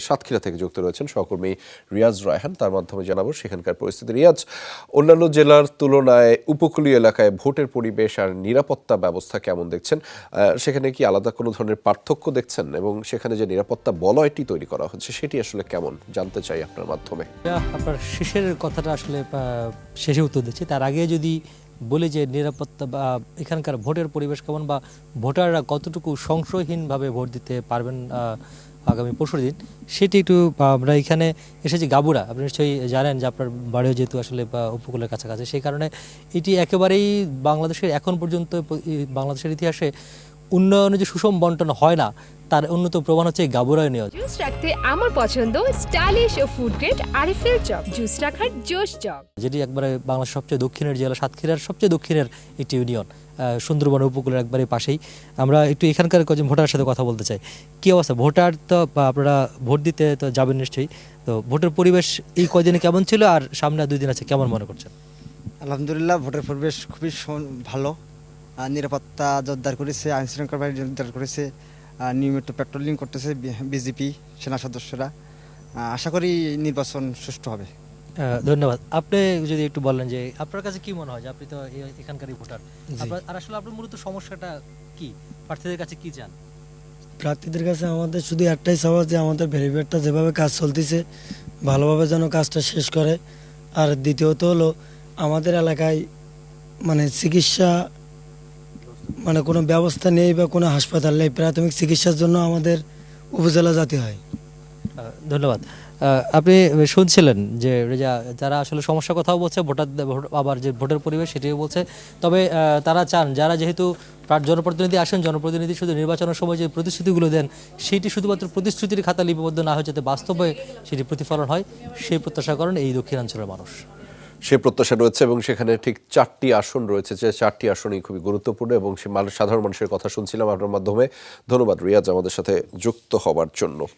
সাতক্ষীরা থেকে যুক্ত রয়েছেন সহকর্মী রিয়াজ রায়হান, তার মাধ্যমে জানাবো সেখানকার পরিস্থিতি। রিয়াজ, অন্যান্য জেলার তুলনায় উপকূলীয় এলাকায় ভোটের পরিবেশ আর নিরাপত্তা ব্যবস্থা কেমন দেখছেন? সেখানে কি আলাদা কোনো ধরনের পার্থক্য দেখছেন, এবং সেখানে যে নিরাপত্তা বলয়টি তৈরি করা হচ্ছে সেটি আসলে কেমন জানতে চাই আপনার মাধ্যমে। আপনার শেষের কথাটা আসলে শেষে উত্তর দিচ্ছি, তার আগে যদি বলি যে নিরাপত্তা বা এখানকার ভোটের পরিবেশ কেমন বা ভোটাররা কতটুকু সংশয়হীনভাবে ভোট দিতে পারবেন আগামী পরশু দিন, সেটি একটু আমরা এখানে এসেছি গাবুরা। আপনি নিশ্চয়ই জানেন যে আপনার বাড়িও যেহেতু আসলে উপকূলের কাছাকাছি, সেই কারণে এটি একেবারেই বাংলাদেশের এখন পর্যন্ত বাংলাদেশের ইতিহাসে উন্নয়নে যে সুষম বন্টন হয় না তার উন্নত প্রমাণ হচ্ছে গাবুরা নিয়ে। জুস রাখতে আমার পছন্দ স্টাইলিশ ও ফুড গ্রেড আরিফেল চক, জুস রাখার জোশ চক, যেটি একবারে বাংলাদেশের সবচেয়ে দক্ষিণের জেলা, সাতক্ষীরার সবচেয়ে দক্ষিণের একটি ইউনিয়ন, সুন্দরবন উপকূলের একবারে পাশেই। আমরা একটু এখানকার কয়েকজন ভোটারের সাথে কথা বলতে চাই। কী অবস্থা? ভোটার তো আপনারা ভোট দিতে তো যাবেন নিশ্চয়ই, তো ভোটের পরিবেশ এই কয়দিনে কেমন ছিল আর সামনে 2 দিন আছে, কেমন মনে করছেন? আলহামদুলিল্লাহ, ভোটের পরিবেশ খুবই ভালো। নিরাপত্তা জোরদার করেছে, আইন শৃঙ্খলা বাহিনী জোরদার করেছে, নিয়মিত পেট্রোলিং করতেছে বিজেপি সেনা সদস্যরা। আশা করি নির্বাচন সুষ্ঠু হবে। ধন্যবাদ। আপনি যদি একটু বলেন যে আপনার কাছে কি মনে হয়, যে আপনি তো এখানকারই ভোটার, আর আসলে আপনার মূলত সমস্যাটা কি, প্রার্থীদের কাছে কি চান? প্রার্থীদের কাছে আমাদের শুধু একটাই চাওয়া যে আমাদের ভেরিফায়ারটা যেভাবে কাজ চলতেছে ভালোভাবে যেন কাজটা শেষ করে। আর দ্বিতীয়ত হলো আমাদের এলাকায় চিকিৎসা কোনো ব্যবস্থা নেই বা কোনো হাসপাতাল নেই, প্রাথমিক চিকিৎসার জন্য আমাদের উপজেলা যেতে হয়। ধন্যবাদ। আপনি শুনছিলেন যে যারা আসলে সমস্যার কথাও বলছে, আবার যে ভোটের পরিবেশ সেটিও বলছে। তবে তারা চান, যারা যেহেতু জনপ্রতিনিধি আসেন, জনপ্রতিনিধি শুধু নির্বাচনের সময় যে প্রতিশ্রুতিগুলো দেন সেটি শুধুমাত্র প্রতিশ্রুতির খাতা লিপিবদ্ধ না হয়ে যাতে বাস্তবে সেটি প্রতিফলন হয়, সেই প্রত্যাশা করেন এই দক্ষিণাঞ্চলের মানুষ। সে প্রত্যাশা রয়েছে এবং সেখানে ঠিক 4টি আসন রয়েছে, যে 4টি আসনই খুবই গুরুত্বপূর্ণ, এবং সে সাধারণ মানুষের কথা শুনছিলাম আপনার মাধ্যমে। ধন্যবাদ রিয়াজ আমাদের সাথে যুক্ত হবার জন্য।